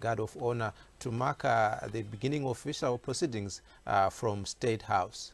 guard of honor to mark the beginning of official proceedings from State House.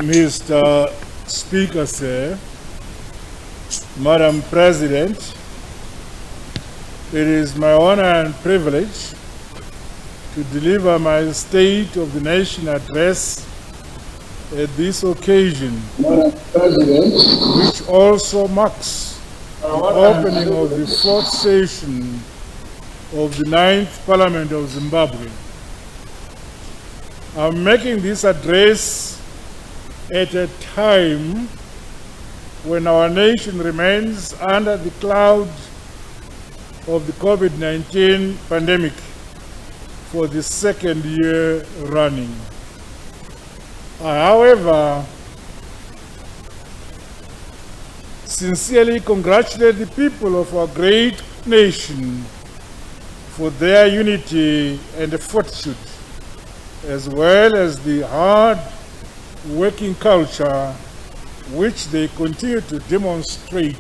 Mr. Speaker, sir, Madam President, it is my honor and privilege to deliver my State of the Nation address at this occasion, which also marks the opening of the fourth session of the 9th Parliament of Zimbabwe. I'm making this address at a time when our nation remains under the cloud of the COVID-19 pandemic for the second year running. I, however, sincerely congratulate the people of our great nation for their unity and fortitude, as well as the hard working culture which they continue to demonstrate.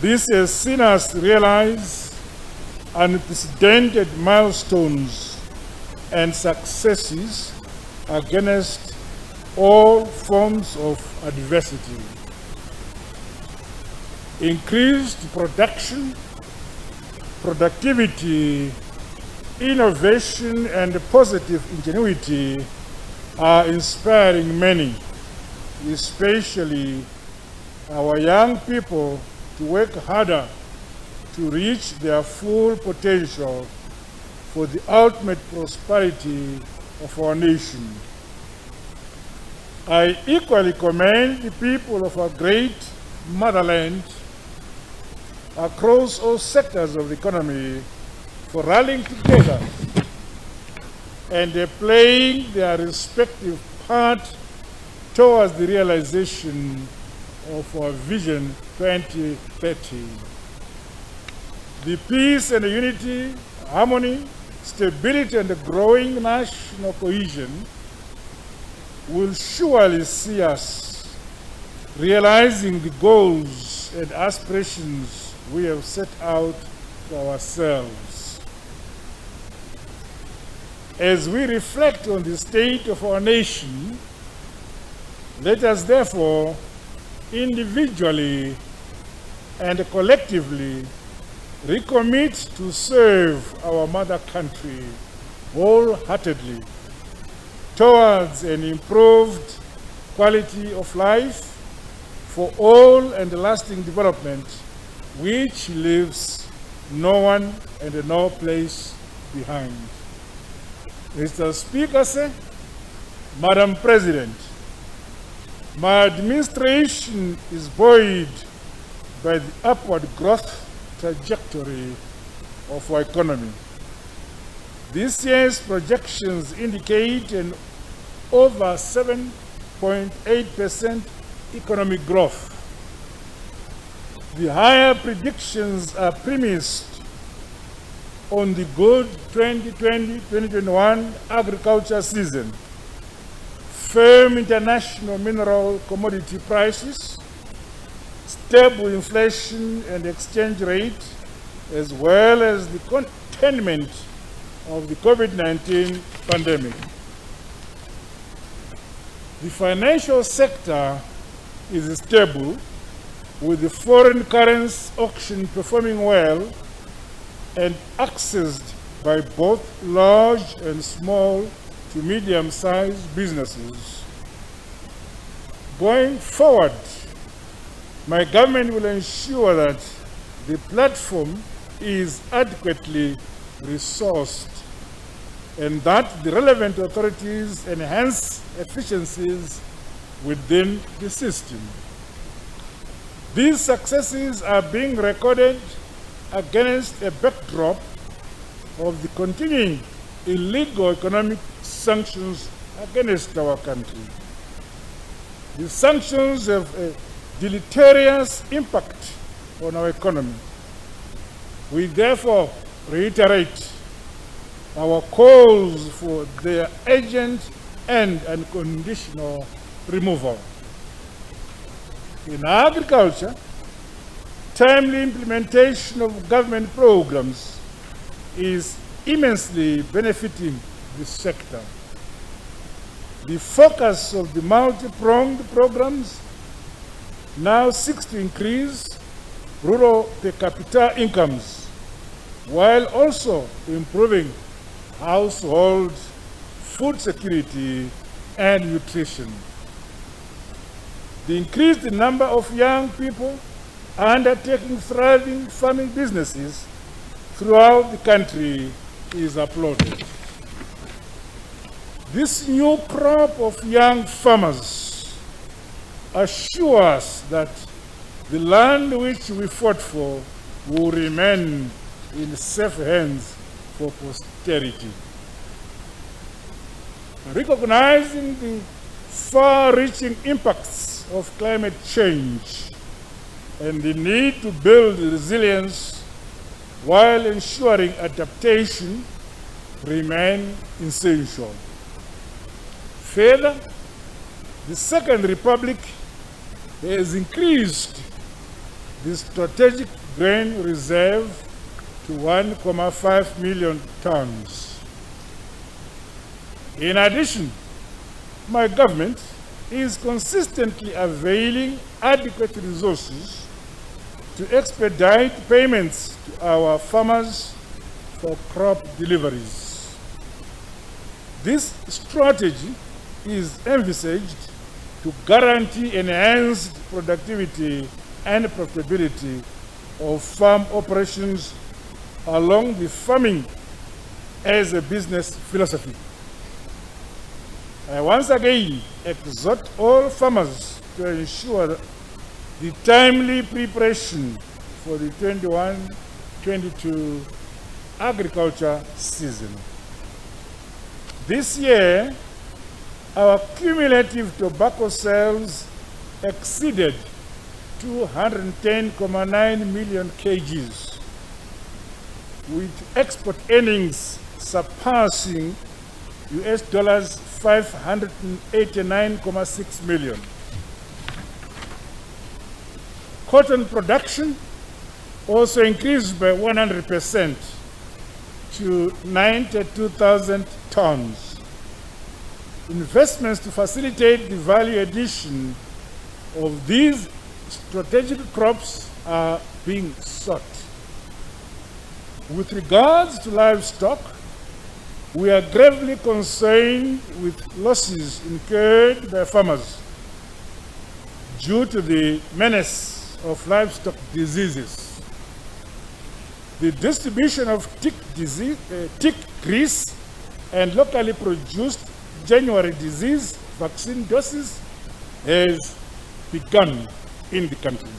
This has seen us realize unprecedented milestones and successes against all forms of adversity. Increased production, productivity, innovation, and positive ingenuity are inspiring many, especially our young people, to work harder to reach their full potential for the ultimate prosperity of our nation. I equally commend the people of our great motherland across all sectors of the economy for rallying together and playing their respective part towards the realization of our Vision 2030. The peace and unity, harmony, stability, and the growing national cohesion will surely see us realizing the goals and aspirations we have set out for ourselves. As we reflect on the state of our nation, let us therefore individually and collectively recommit to serve our mother country wholeheartedly towards an improved quality of life for all and lasting development which leaves no one and no place behind. Mr. Speaker, sir, Madam President, my administration is buoyed by the upward growth trajectory of our economy. This year's projections indicate an over 7.8% economic growth. The higher predictions are premised on the good 2020-2021 agriculture season, firm international mineral commodity prices, stable inflation and exchange rate, as well as the containment of the COVID-19 pandemic. The financial sector is stable, with the foreign currency auction performing well and accessed by both large and small to medium-sized businesses. Going forward, my government will ensure that the platform is adequately resourced and that the relevant authorities enhance efficiencies within the system. These successes are being recorded against a backdrop of the continuing illegal economic sanctions against our country. The sanctions have a deleterious impact on our economy. We therefore reiterate our calls for their urgent and unconditional removal. In agriculture, timely implementation of government programs is immensely benefiting this sector. The focus of the multi-pronged programs now seeks to increase rural per capita incomes while also improving household food security and nutrition. The increased number of young people undertaking thriving farming businesses throughout the country is applauded. This new crop of young farmers assures that the land which we fought for will remain in safe hands for posterity. Recognizing the far-reaching impacts of climate change and the need to build resilience while ensuring adaptation remain essential. Further, the Second Republic has increased the strategic grain reserve to 1.5 million tons. In addition, my government is consistently availing adequate resources to expedite payments to our farmers for crop deliveries. This strategy is envisaged to guarantee enhanced productivity and profitability of farm operations along the farming as a business philosophy. I once again exhort all farmers to ensure the timely preparation for the 21-22 agriculture season. This year, our cumulative tobacco sales exceeded 210.9 million kgs, with export earnings surpassing US dollars 589.6 million. Cotton production also increased by 100% to 92,000 tons. Investments to facilitate the value addition of these strategic crops are being sought. With regards to livestock, we are gravely concerned with losses incurred by farmers due to the menace of livestock diseases. The distribution of tick grease and locally produced January disease vaccine doses has begun in the country.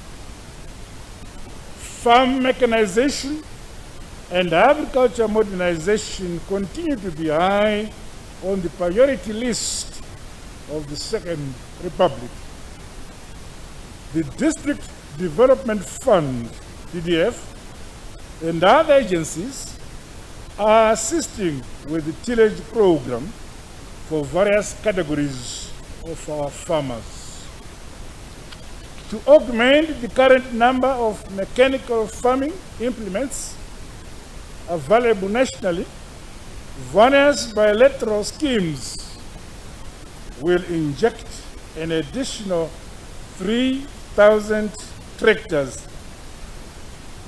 Farm mechanization and agriculture modernization continue to be high on the priority list of the Second Republic. The District Development Fund, DDF, and other agencies are assisting with the tillage program for various categories of our farmers. To augment the current number of mechanical farming implements available nationally, various bilateral schemes will inject an additional 3,000 tractors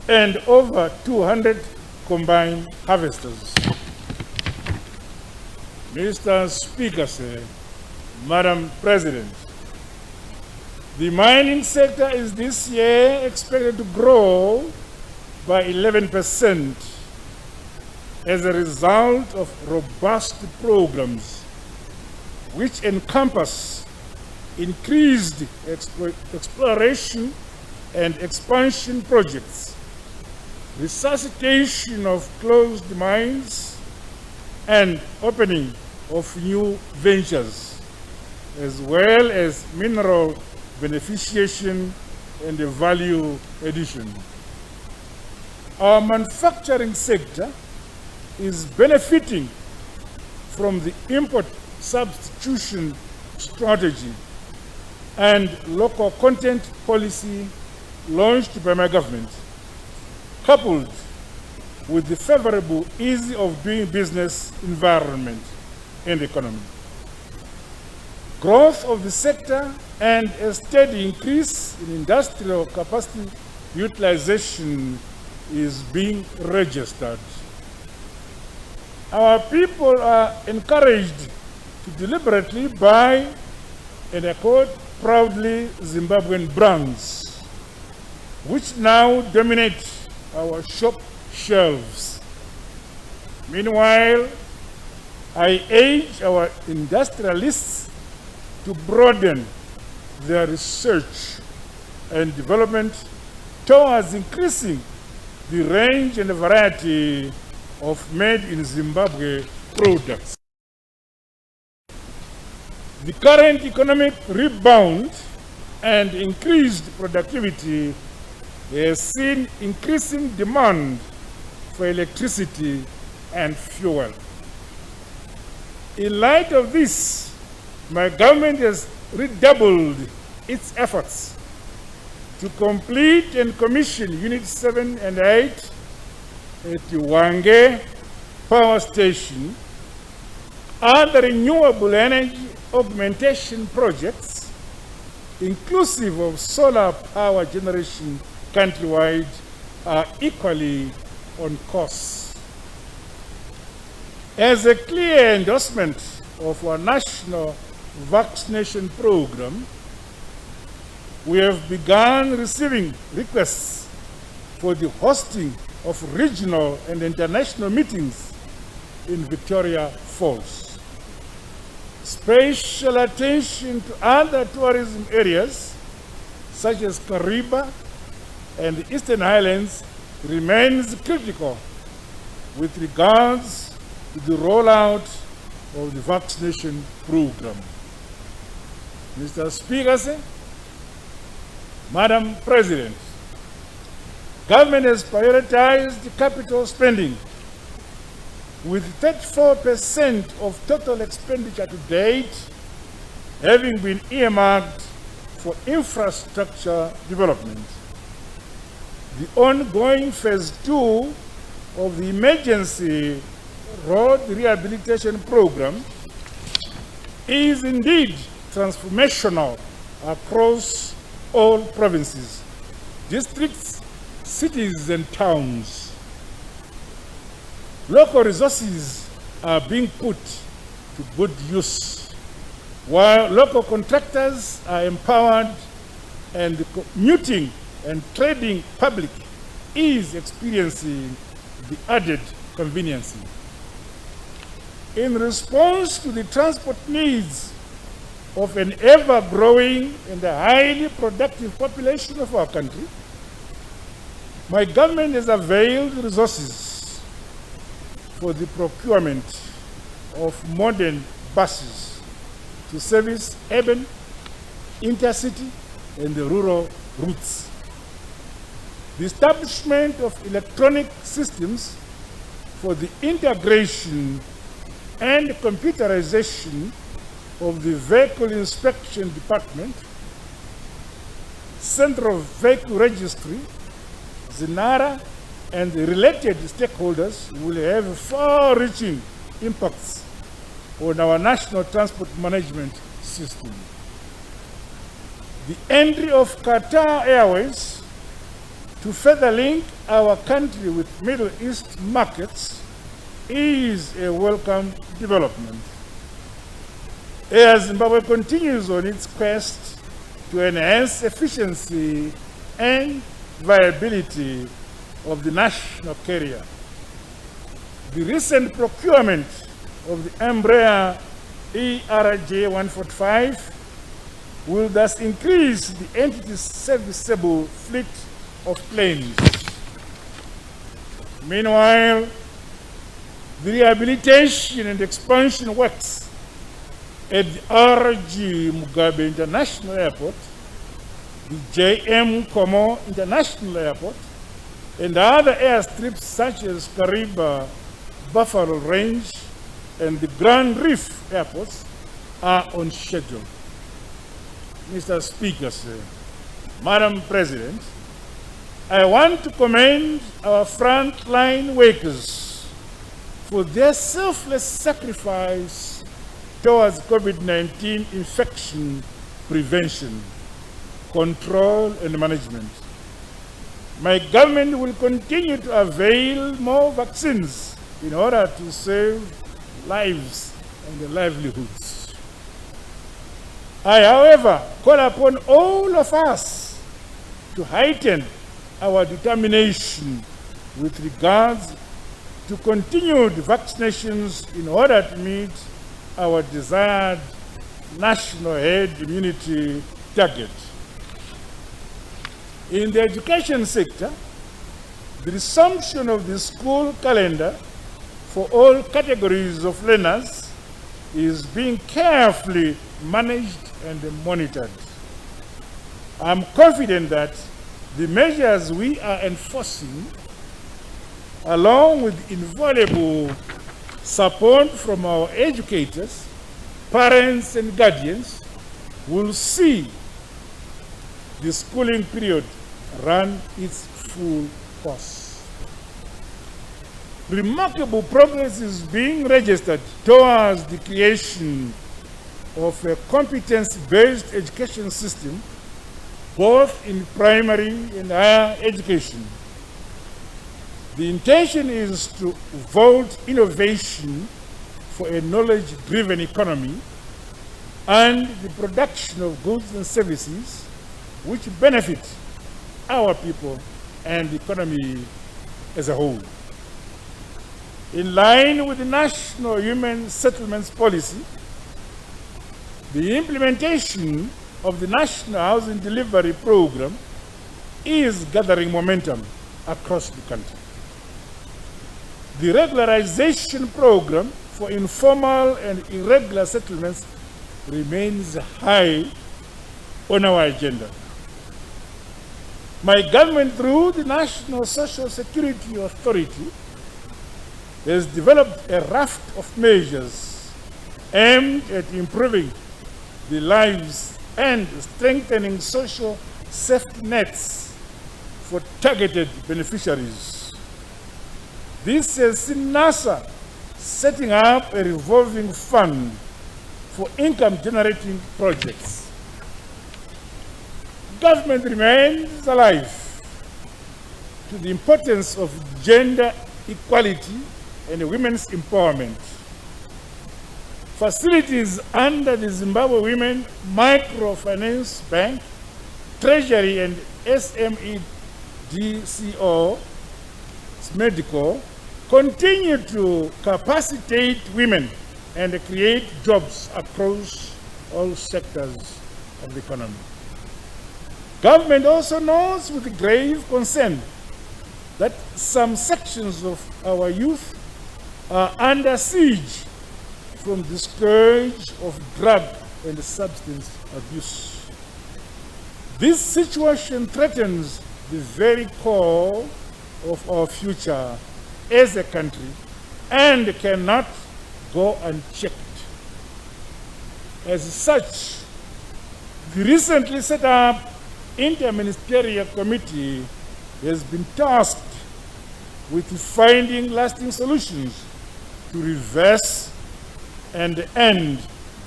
and over 200 combined harvesters. Mr. Speaker, sir, Madam President, the mining sector is this year expected to grow by 11% as a result of robust programs which encompass increased exploration and expansion projects, resuscitation of closed mines, and opening of new ventures, as well as mineral beneficiation and value addition. Our manufacturing sector is benefiting from the import substitution strategy and local content policy launched by my government, coupled with the favorable ease of doing business environment and economy. growth of the sector and a steady increase in industrial capacity utilization is being registered. Our people are encouraged to deliberately buy, and I quote, proudly Zimbabwean brands, which now dominate our shop shelves. Meanwhile, I urge our industrialists to broaden their research and development towards increasing the range and variety of made in Zimbabwe products. The current economic rebound and increased productivity has seen increasing demand for electricity and fuel. In light of this, my government has redoubled its efforts to complete and commission Units 7 and 8 at the Wange Power Station, other renewable energy augmentation projects, inclusive of solar power generation countrywide, are equally on course. As a clear endorsement of our national vaccination program, we have begun receiving requests for the hosting of regional and international meetings in Victoria Falls. Special attention to other tourism areas such as Kariba and the Eastern Highlands remains critical with regards to the rollout of the vaccination program. Mr. Speaker, Madam President, government has prioritized capital spending, with 34% of total expenditure to date having been earmarked for infrastructure development. The ongoing phase 2 of the emergency road rehabilitation program is indeed transformational across all provinces, districts, cities, and towns. Local resources are being put to good use, while local contractors are empowered and the commuting and trading public is experiencing the added convenience. In response to the transport needs of an ever-growing and a highly productive population of our country, my government has availed resources for the procurement of modern buses to service urban, intercity, and the rural routes. The establishment of electronic systems for the integration and computerization of the Vehicle Inspection Department, Central Vehicle Registry, ZINARA, and the related stakeholders will have far-reaching impacts on our national transport management system. The entry of Qatar Airways to further link our country with Middle East markets is a welcome development. As Zimbabwe continues on its quest to enhance efficiency and viability of the national carrier, the recent procurement of the Embraer ERJ 145 will thus increase the entity's serviceable fleet of planes. Meanwhile, the rehabilitation and expansion works at the RG Mugabe International Airport, the JM Como International Airport, and other airstrips such as Kariba, Buffalo Range, and the Grand Reef airports are on schedule. Mr. Speaker, Madam President, I want to commend our frontline workers for their selfless sacrifice towards COVID-19 infection prevention, control, and management. My government will continue to avail more vaccines in order to save lives and livelihoods. I, however, call upon all of us to heighten our determination with regards to continued vaccinations in order to meet our desired national herd immunity target. In the education sector, the resumption of the school calendar for all categories of learners is being carefully managed and monitored. I'm confident that the measures we are enforcing, along with invaluable support from our educators, parents, and guardians, will see the schooling period run its full course. Remarkable progress is being registered towards the creation of a competence-based education system, both in primary and higher education. The intention is to vault innovation for a knowledge-driven economy and the production of goods and services which benefit our people and the economy as a whole. In line with the National Human Settlements Policy, the implementation of the National Housing Delivery Program is gathering momentum across the country. The regularization program for informal and irregular settlements remains high on our agenda. My government, through the National Social Security Authority, has developed a raft of measures aimed at improving the lives and strengthening social safety nets for targeted beneficiaries. This has seen NASA setting up a revolving fund for income-generating projects. Government remains alive to the importance of gender equality and women's empowerment. Facilities under the Zimbabwe Women Microfinance Bank, Treasury, and SME DCO, Medical, continue to capacitate women and create jobs across all sectors of the economy. Government also knows with grave concern that some sections of our youth are under siege from the scourge of drug and substance abuse. This situation threatens the very core of our future as a country and cannot go unchecked. As such, the recently set up Interministerial Committee has been tasked with finding lasting solutions to reverse and end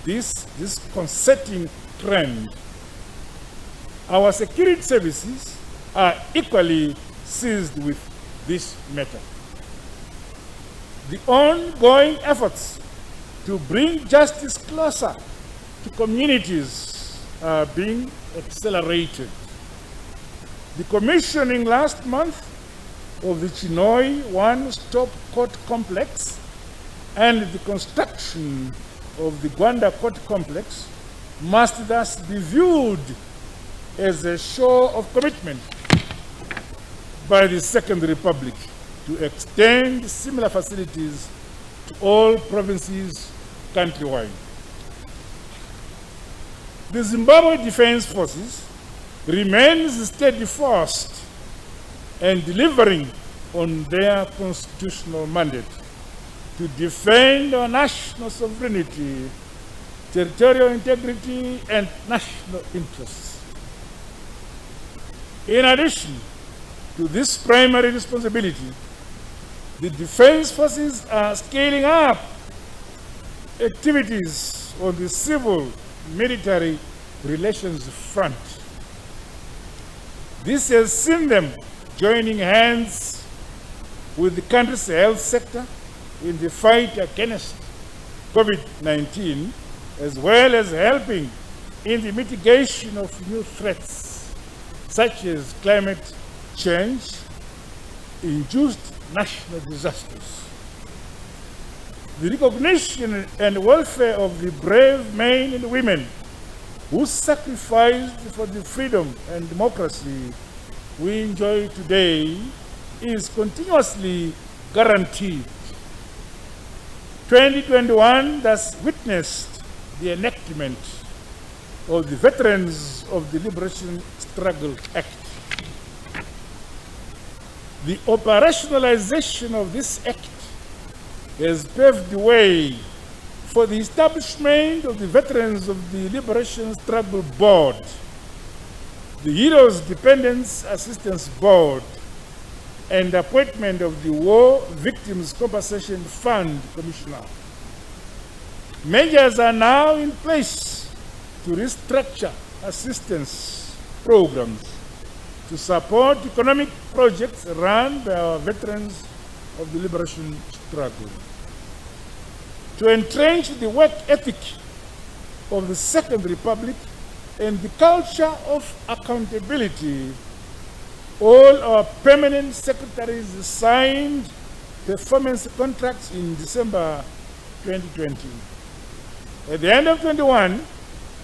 this disconcerting trend. Our security services are equally seized with this matter. The ongoing efforts to bring justice closer to communities are being accelerated. The commissioning last month of the Chinhoyi One-Stop Court Complex and the construction of the Gwanda Court Complex must thus be viewed as a show of commitment by the Second Republic to extend similar facilities to all provinces countrywide. The Zimbabwe Defense Forces remains steadfast and delivering on their constitutional mandate to defend our national sovereignty, territorial integrity, and national interests. In addition to this primary responsibility, the Defense Forces are scaling up activities on the civil-military relations front. This has seen them joining hands with the country's health sector in the fight against COVID-19, as well as helping in the mitigation of new threats, such as climate change, induced national disasters. The recognition and welfare of the brave men and women who sacrificed for the freedom and democracy we enjoy today is continuously guaranteed. 2021 thus witnessed the enactment of the Veterans of the Liberation Struggle Act. The operationalization of this act has paved the way for the establishment of the Veterans of the Liberation Struggle Board, the Heroes Dependents Assistance Board, and appointment of the War Victims Compensation Fund Commissioner. Measures are now in place to restructure assistance programs to support economic projects run by our veterans of the liberation struggle. To entrench the work ethic of the Second Republic and the culture of accountability, all our permanent secretaries signed performance contracts in December 2020. At the end of 2021,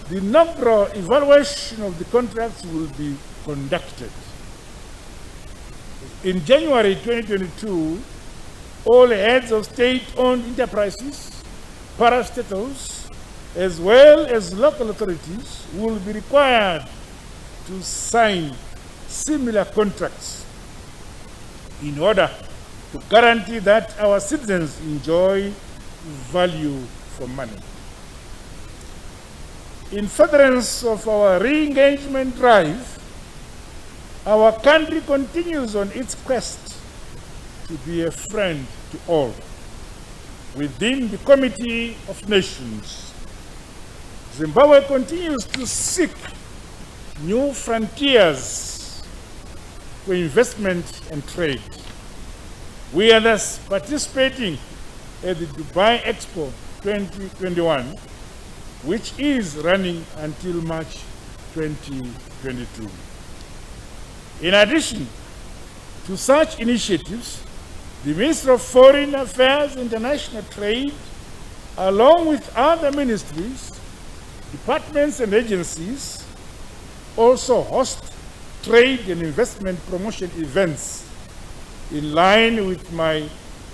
the inaugural evaluation of the contracts will be conducted. In January 2022, all heads of state-owned enterprises, parastatals, as well as local authorities will be required to sign similar contracts in order to guarantee that our citizens enjoy value for money. In furtherance of our re-engagement drive, our country continues on its quest to be a friend to all. Within the Committee of Nations, Zimbabwe continues to seek new frontiers for investment and trade. We are thus participating at the Dubai Expo 2021, which is running until March 2022. In addition to such initiatives, the Ministry of Foreign Affairs and International Trade, along with other ministries, departments and agencies, also host trade and investment promotion events in line with my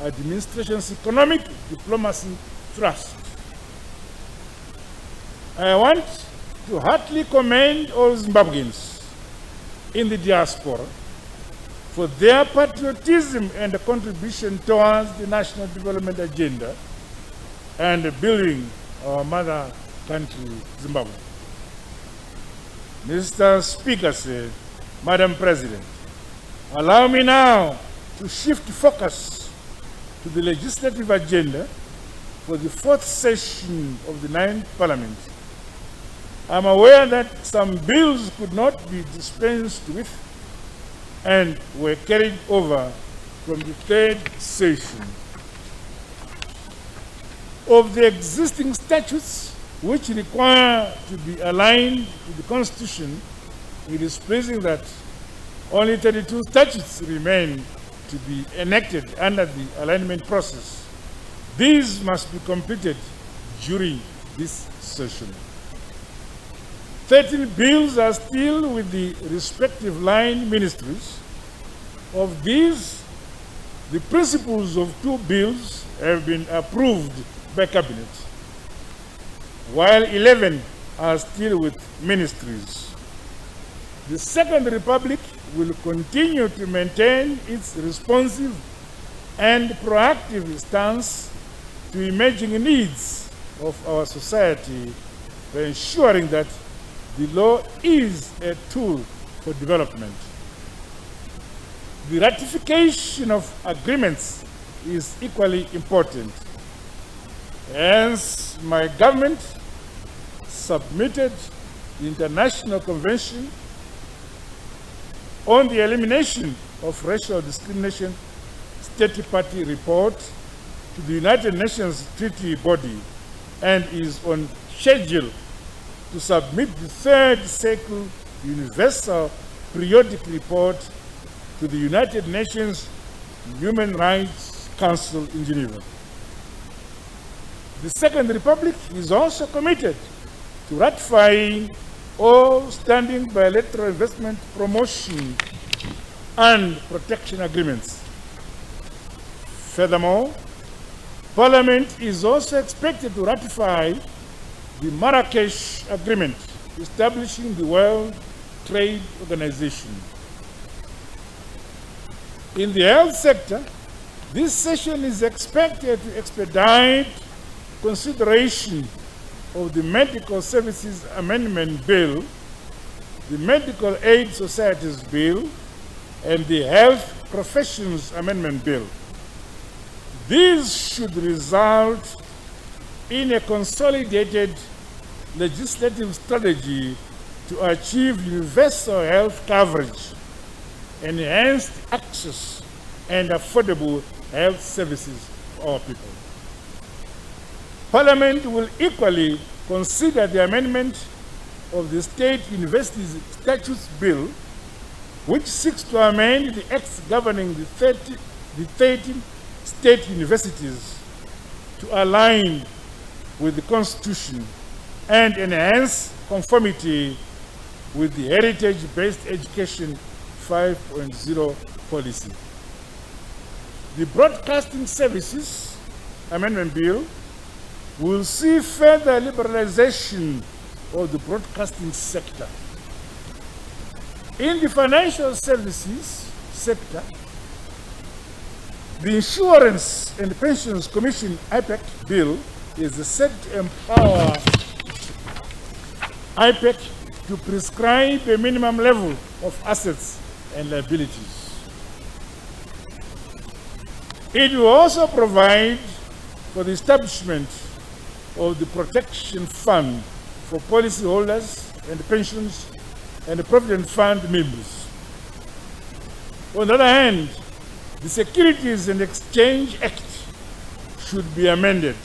administration's economic diplomacy thrust. I want to heartily commend all Zimbabweans in the diaspora for their patriotism and contribution towards the national development agenda and building our mother country, Zimbabwe. Mr. Speaker said, Madam President, allow me now to shift focus to the legislative agenda for the fourth session of the 9th Parliament. I'm aware that some bills could not be dispensed with and were carried over from the third session. Of the existing statutes which require to be aligned to the Constitution, it is pleasing that only 32 statutes remain to be enacted under the alignment process. These must be completed during this session. 13 bills are still with the respective line ministries. Of these, the principles of 2 bills have been approved by Cabinet, while 11 are still with ministries. The Second Republic will continue to maintain its responsive and proactive stance to emerging needs of our society by ensuring that the law is a tool for development. The ratification of agreements is equally important. Hence, my government submitted the International Convention on the Elimination of Racial Discrimination State-Party report to the United Nations Treaty Body and is on schedule to submit the third cycle Universal Periodic Report to the United Nations Human Rights Council in Geneva. The Second Republic is also committed to ratifying all standing bilateral investment promotion and protection agreements. Furthermore, Parliament is also expected to ratify the Marrakesh Agreement establishing the World Trade Organization. In the health sector, this session is expected to expedite consideration of the Medical Services Amendment Bill, the Medical Aid Societies Bill, and the Health Professions Amendment Bill. These should result in a consolidated legislative strategy to achieve universal health coverage, enhanced access, and affordable health services for our people. Parliament will equally consider the amendment of the State Universities Statutes Bill, which seeks to amend the acts governing the 13 state universities to align with the Constitution and enhance conformity with the Heritage-Based Education 5.0 policy. The Broadcasting Services Amendment Bill will see further liberalization of the broadcasting sector. In the financial services sector, the Insurance and Pensions Commission IPEC bill is set to empower IPEC to prescribe a minimum level of assets and liabilities. It will also provide for the establishment of the Protection Fund for policyholders and pensions and the Provident Fund members. On the other hand, the Securities and Exchange Act should be amended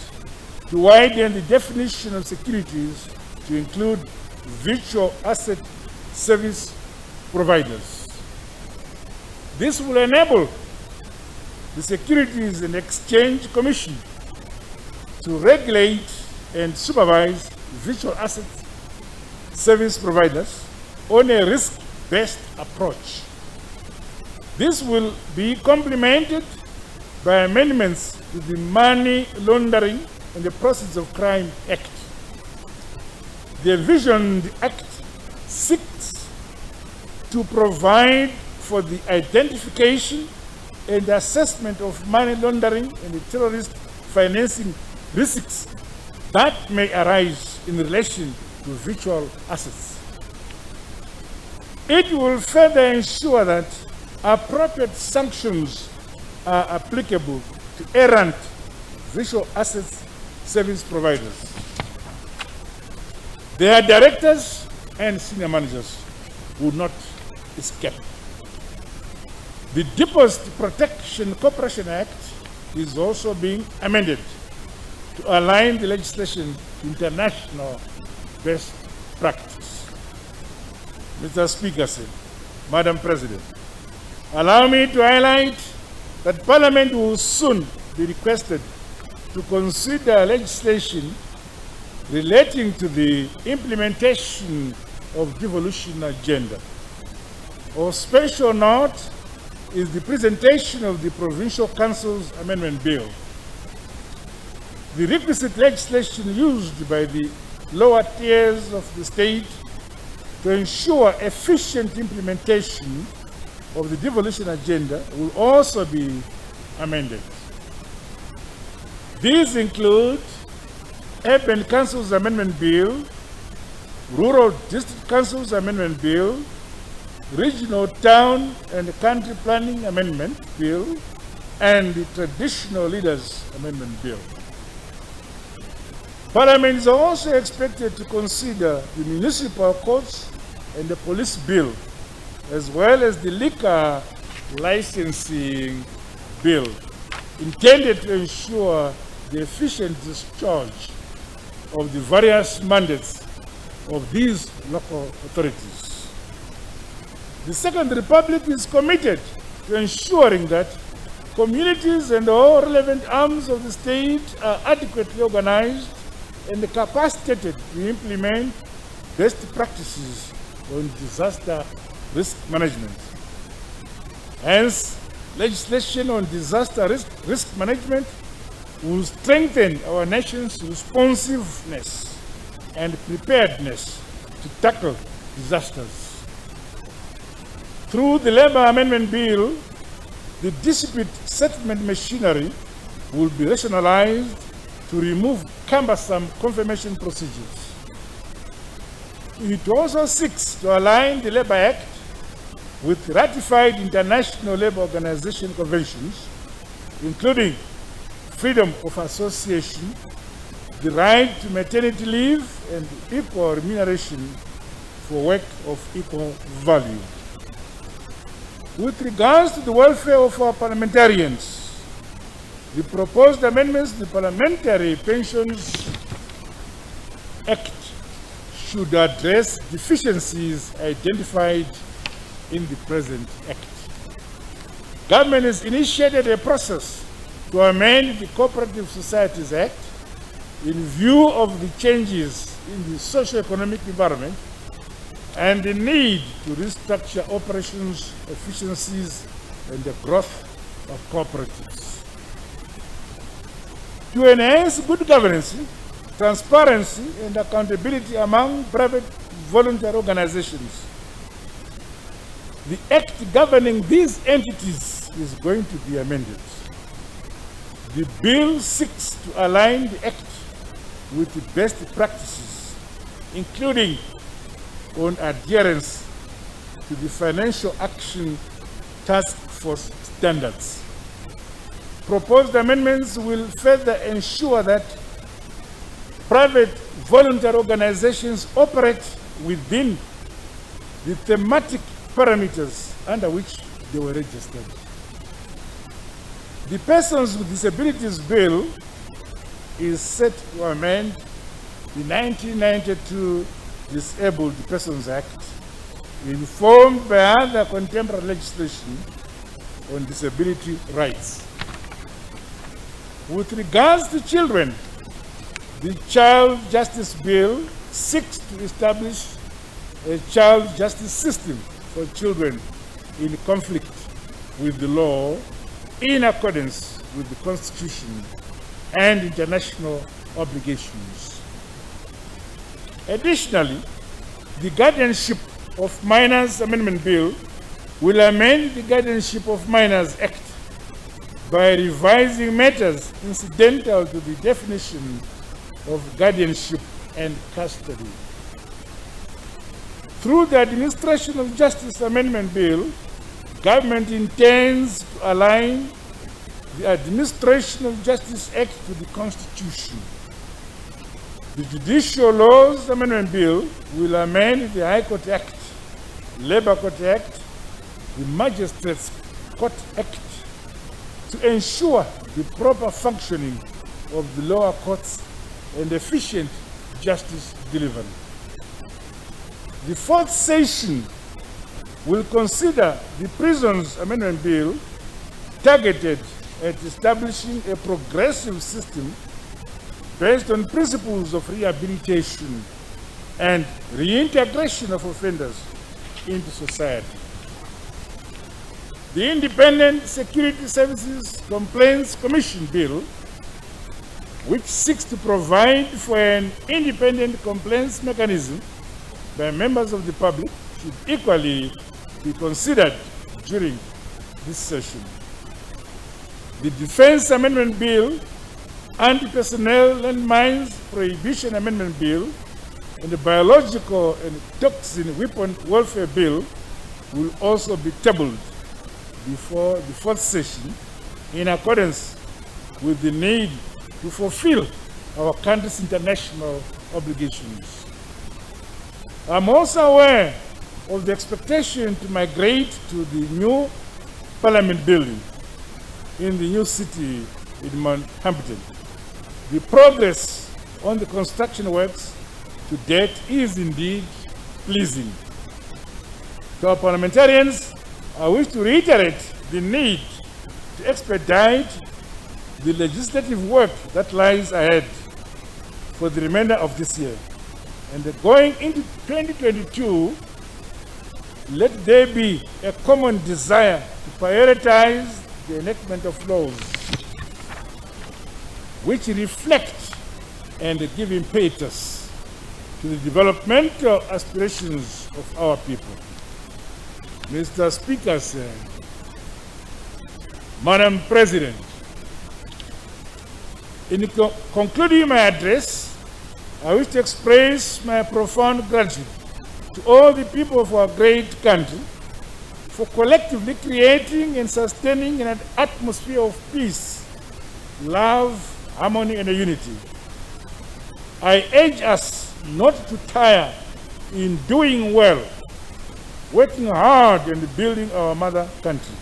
to widen the definition of securities to include virtual asset service providers. This will enable the Securities and Exchange Commission to regulate and supervise virtual asset service providers on a risk-based approach. This will be complemented by amendments to the Money Laundering and the Proceeds of Crime Act. The envisioned act seeks to provide for the identification and assessment of money laundering and the terrorist financing risks that may arise in relation to virtual assets. It will further ensure that appropriate sanctions are applicable to errant virtual assets service providers. Their directors and senior managers will not escape. The Deposit Protection Corporation Act is also being amended to align the legislation to international best practice. Mr. Speaker, Madam President, allow me to highlight that Parliament will soon be requested to consider legislation relating to the implementation of devolution agenda. Of special note is the presentation of the Provincial Council's Amendment Bill. The requisite legislation used by the lower tiers of the state to ensure efficient implementation of the devolution agenda will also be amended. These include Urban Council's Amendment Bill, Rural District Council's Amendment Bill, Regional Town and Country Planning Amendment Bill, and the Traditional Leaders Amendment Bill. Parliament is also expected to consider the municipal courts and the police bill, as well as the liquor licensing bill, intended to ensure the efficient discharge of the various mandates of these local authorities. The Second Republic is committed to ensuring that communities and all relevant arms of the state are adequately organized and capacitated to implement best practices on disaster risk management. Hence, legislation on disaster risk management will strengthen our nation's responsiveness and preparedness to tackle disasters. Through the Labour Amendment Bill, the dispute settlement machinery will be rationalized to remove cumbersome confirmation procedures. It also seeks to align the Labour Act with ratified international labour organization conventions, including freedom of association, the right to maternity leave, and equal remuneration for work of equal value. With regards to the welfare of our parliamentarians, the proposed amendments to the Parliamentary Pensions Act should address deficiencies identified in the present Act. Government has initiated a process to amend the Cooperative Societies Act in view of the changes in the socio-economic environment and the need to restructure operations, efficiencies, and the growth of cooperatives. To enhance good governance, transparency, and accountability among private voluntary organizations, the Act governing these entities is going to be amended. The bill seeks to align the Act with the best practices, including on adherence to the Financial Action Task Force standards. Proposed amendments will further ensure that private voluntary organizations operate within the thematic parameters under which they were registered. The Persons with Disabilities Bill is set to amend the 1992 Disabled Persons Act, informed by other contemporary legislation on disability rights. With regards to children, the Child Justice Bill seeks to establish a child justice system for children in conflict with the law in accordance with the Constitution and international obligations. Additionally, the Guardianship of Minors Amendment Bill will amend the Guardianship of Minors Act by revising matters incidental to the definition of guardianship and custody. Through the Administration of Justice Amendment Bill, government intends to align the Administration of Justice Act to the Constitution. The Judicial Laws Amendment Bill will amend the High Court Act, Labour Court Act, the Magistrates Court Act to ensure the proper functioning of the lower courts and efficient justice delivery. The fourth session will consider the Prisons Amendment Bill targeted at establishing a progressive system based on principles of rehabilitation and reintegration of offenders into society. The Independent Security Services Complaints Commission Bill, which seeks to provide for an independent complaints mechanism by members of the public, should equally be considered during this session. The Defense Amendment Bill, Anti-Personnel Landmines Prohibition Amendment Bill, and the Biological and Toxin Weapon Welfare Bill will also be tabled before the fourth session in accordance with the need to fulfill our country's international obligations. I'm also aware of the expectation to migrate to the new Parliament building in the new city in Mnangagwa. The progress on the construction works to date is indeed pleasing. To our parliamentarians, I wish to reiterate the need to expedite the legislative work that lies ahead for the remainder of this year. And going into 2022, let there be a common desire to prioritize the enactment of laws which reflect and give impetus to the developmental aspirations of our people. Mr. Speaker, sir, Madam President, in concluding my address, I wish to express my profound gratitude to all the people of our great country for collectively creating and sustaining an atmosphere of peace, love, harmony, and unity. I urge us not to tire in doing well, working hard and building our mother country.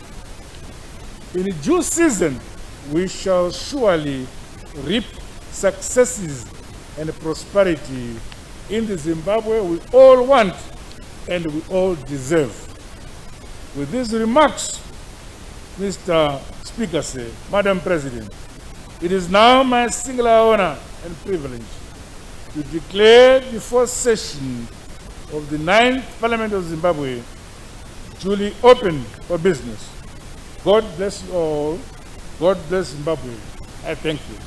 In due season, we shall surely reap successes and prosperity in the Zimbabwe we all want and we all deserve. With these remarks, Mr. Speaker, sir, Madam President, it is now my singular honor and privilege to declare the first session of the 9th Parliament of Zimbabwe duly open for business. God bless you all. God bless Zimbabwe. I thank you.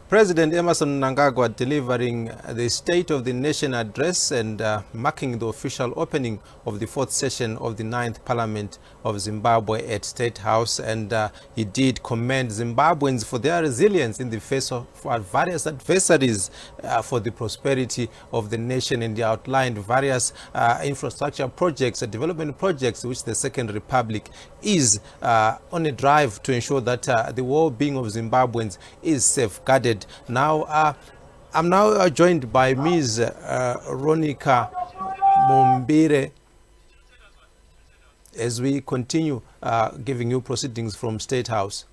President Emmerson Mnangagwa delivering the State of the Nation address and marking the official opening of the 4th session of the 9th Parliament of Zimbabwe at State House. And he did commend Zimbabweans for their resilience in the face of various adversaries for the prosperity of the nation, and he outlined various infrastructure projects and development projects which the Second Republic is on a drive to ensure that the well-being of Zimbabweans is safeguarded. Now, I'm now joined by Ms. Ronica Mumbire as we continue giving you proceedings from State House.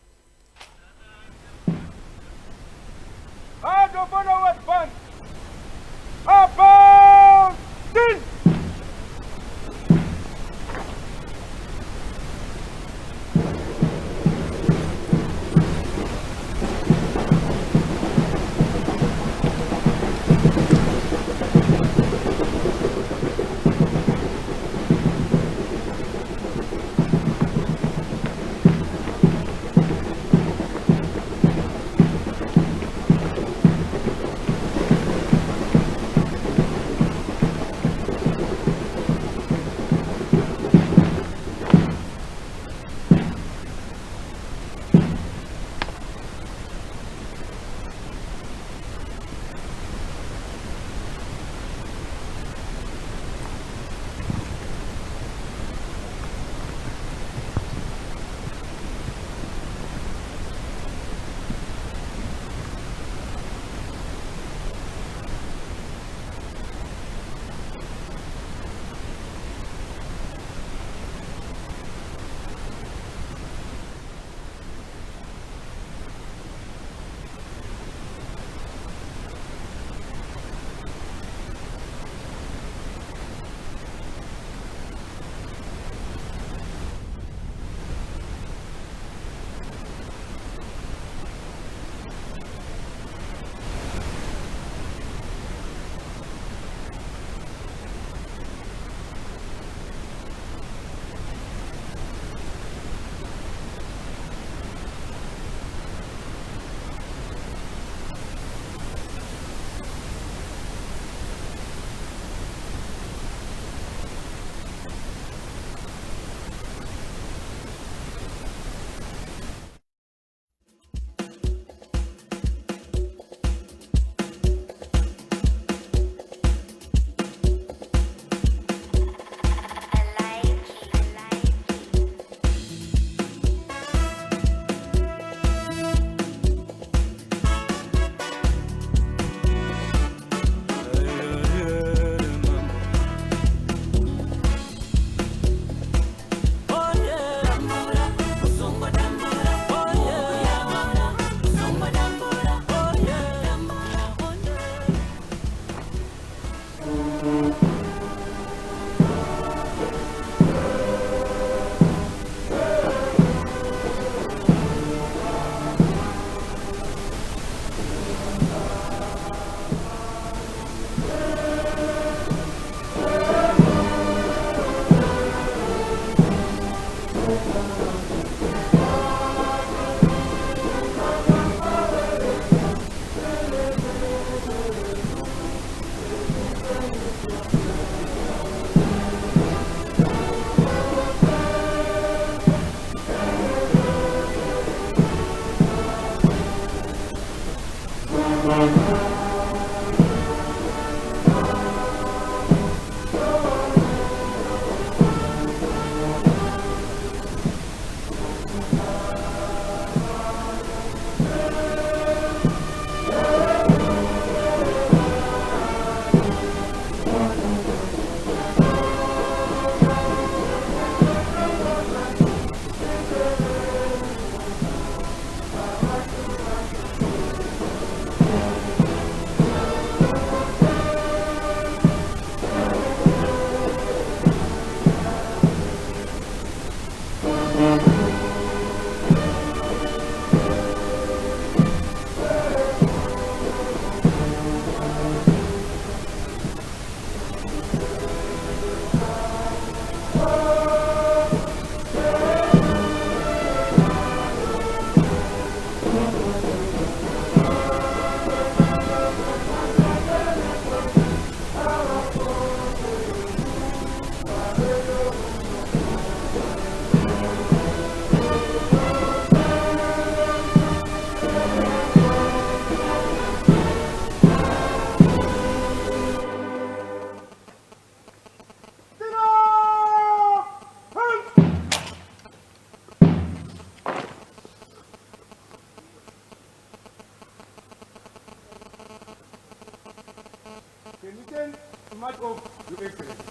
Your Excellency.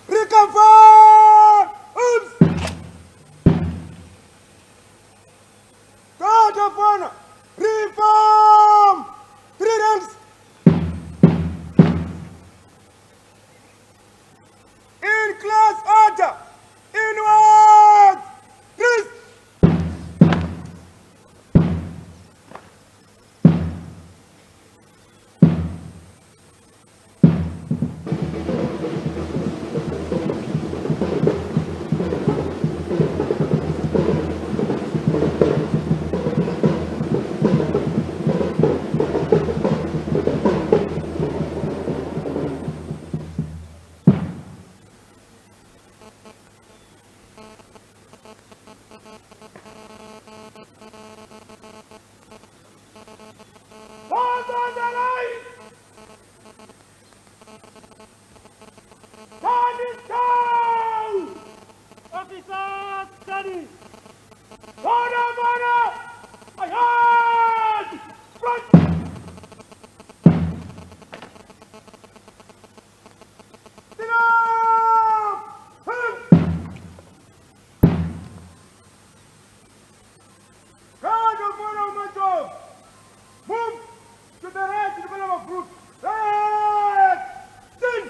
Recover! God of honor! Reform! 3 ranks! In class order! Inward! Please! Hold on the line! Stand it down! Officers, steady! God of honor! Ahead! Front! Sit up! God of honor, my job! Move to the right to develop a fruit. Right! Sit!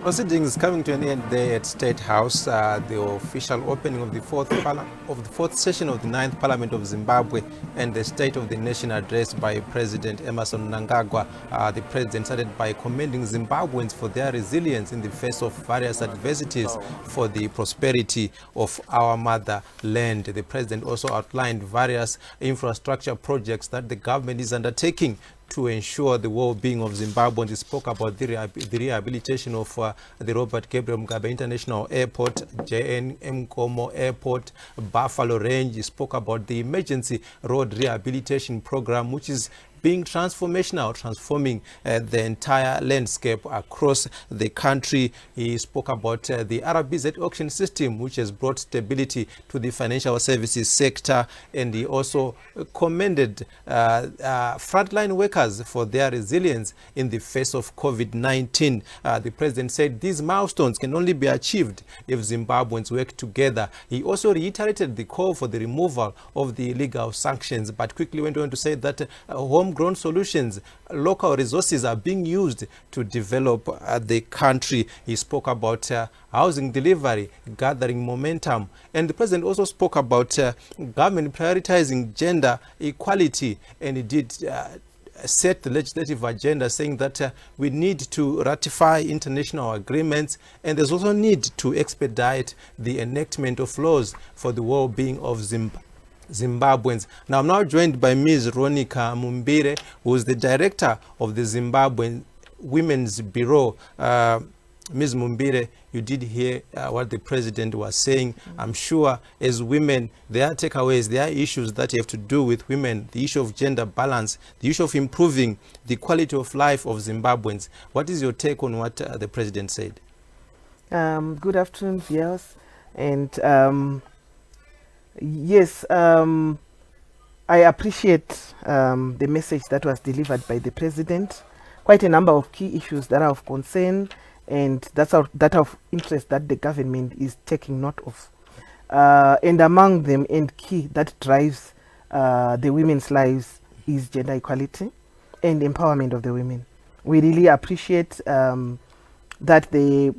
Proceedings coming to an end there at State House. The official opening of the fourth session of the 9th Parliament of Zimbabwe and the State of the Nation address by President Emerson Mnangagwa. The president started by commending Zimbabweans for their resilience in the face of various adversities for the prosperity of our motherland. The president also outlined various infrastructure projects that the government is undertaking to ensure the well-being of Zimbabweans. He spoke about the rehabilitation of the Robert Gabriel Mugabe International Airport, JN Mkomo Airport, Buffalo Range. He spoke about the emergency road rehabilitation program, which is being transformational, transforming the entire landscape across the country. He spoke about the RBZ auction system, which has brought stability to the financial services sector, and he also commended frontline workers for their resilience in the face of COVID-19. The president said these milestones can only be achieved if Zimbabweans work together. He also reiterated the call for the removal of the illegal sanctions, but quickly went on to say that homegrown homegrown solutions. Local resources are being used to develop the country. He spoke about housing delivery gathering momentum, and the president also spoke about government prioritizing gender equality, and he did set the legislative agenda, saying that we need to ratify international agreements, and there's also need to expedite the enactment of laws for the well-being of Zimbabweans. Now, I'm now joined by Ms. Ronica Mumbire, who is the director of the Zimbabwean Women's Bureau. Ms. Mumbire, you did hear what the president was saying. I'm sure as women, there are takeaways, there are issues that have to do with women, the issue of gender balance, the issue of improving the quality of life of Zimbabweans. What is your take on what the president said? Good afternoon, viewers. And yes, I appreciate the message that was delivered by the president. Quite a number of key issues that are of concern, and that of interest that the government is taking note of. And among them, and key that drives the women's lives, is gender equality and empowerment of the women. We really appreciate that the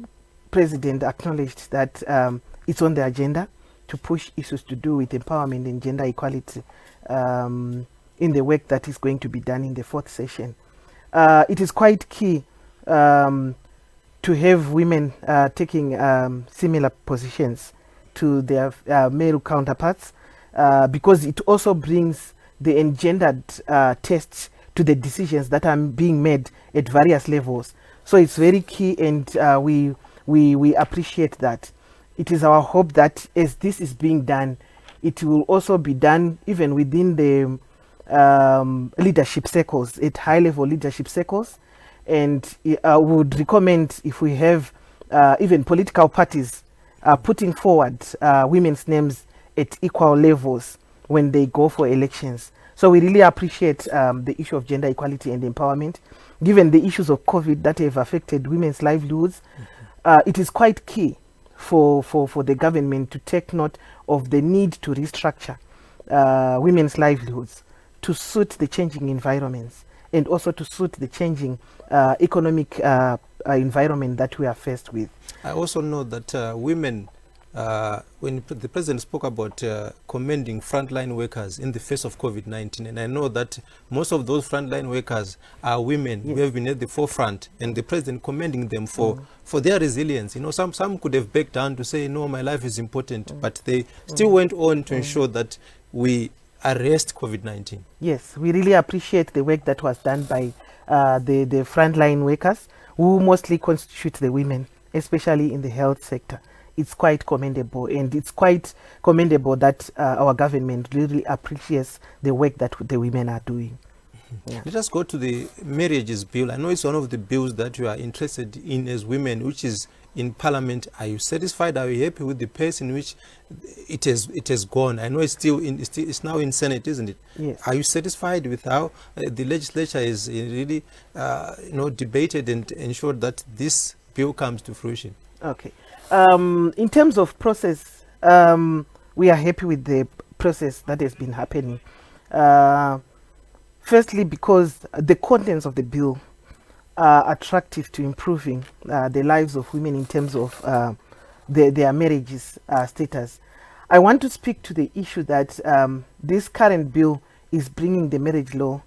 president acknowledged that it's on the agenda to push issues to do with empowerment and gender equality in the work that is going to be done in the 4th session. It is quite key to have women taking similar positions to their male counterparts, because it also brings the engendered tests to the decisions that are being made at various levels. So it's very key, and we appreciate that. It is our hope that as this is being done, it will also be done even within the leadership circles, at high-level leadership circles. And I would recommend, if we have even political parties putting forward women's names at equal levels when they go for elections. So we really appreciate the issue of gender equality and empowerment. Given the issues of COVID that have affected women's livelihoods, it is quite key for the government to take note of the need to restructure women's livelihoods to suit the changing environments, and also to suit the changing economic environment that we are faced with. I also know that women, when the president spoke about commending frontline workers in the face of COVID-19, and I know that most of those frontline workers are women who have been at the forefront, and the president commending them for their resilience. You know, some could have backed down to say, no, my life is important, but they still went on to ensure that we arrest COVID-19. Yes, we really appreciate the work that was done by the frontline workers, who mostly constitute the women, especially in the health sector. It's quite commendable, and it's quite commendable that our government really appreciates the work that the women are doing. Yeah. Let us go to the marriages bill. I know it's one of the bills that you are interested in as women, which is in Parliament. Are you satisfied? Are you happy with the pace in which it has gone? I know it's it's now in Senate, isn't it? Yes. Are you satisfied with how the legislature is really debated and ensured that this bill comes to fruition? Okay. In terms of process, we are happy with the process that has been happening. Firstly, because the contents of the bill are attractive to improving the lives of women in terms of their marriages status. I want to speak to the issue that this current bill is bringing the marriage law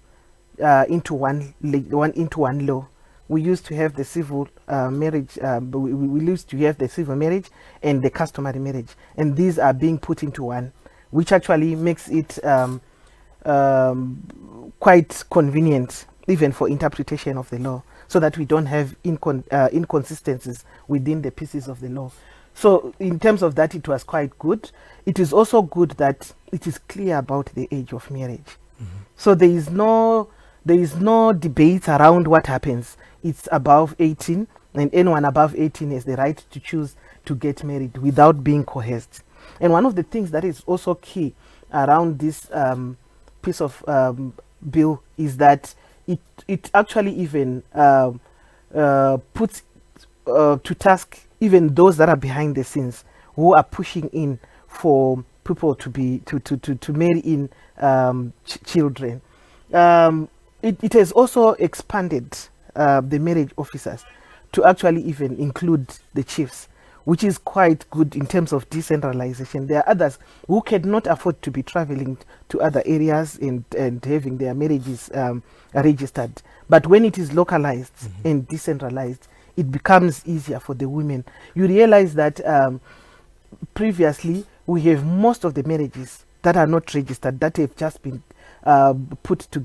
into one law. We used to have the civil marriage, we used to have the civil marriage and the customary marriage, and these are being put into one, which actually makes it quite convenient even for interpretation of the law, so that we don't have inconsistencies within the pieces of the law. So in terms of that, it was quite good. It is also good that it is clear about the age of marriage. So there is no debate around what happens. It's above 18, and anyone above 18 has the right to choose to get married without being coerced. And one of the things that is also key around this piece of bill is that it actually even puts to task even those that are behind the scenes, who are pushing in for people to marry in children. it has also expanded the marriage officers to actually even include the chiefs, which is quite good in terms of decentralization. There are others who cannot afford to be traveling to other areas and having their marriages registered. But when it is localized and decentralized, it becomes easier for the women. You realize that previously we have most of the marriages that are not registered, that have just been put together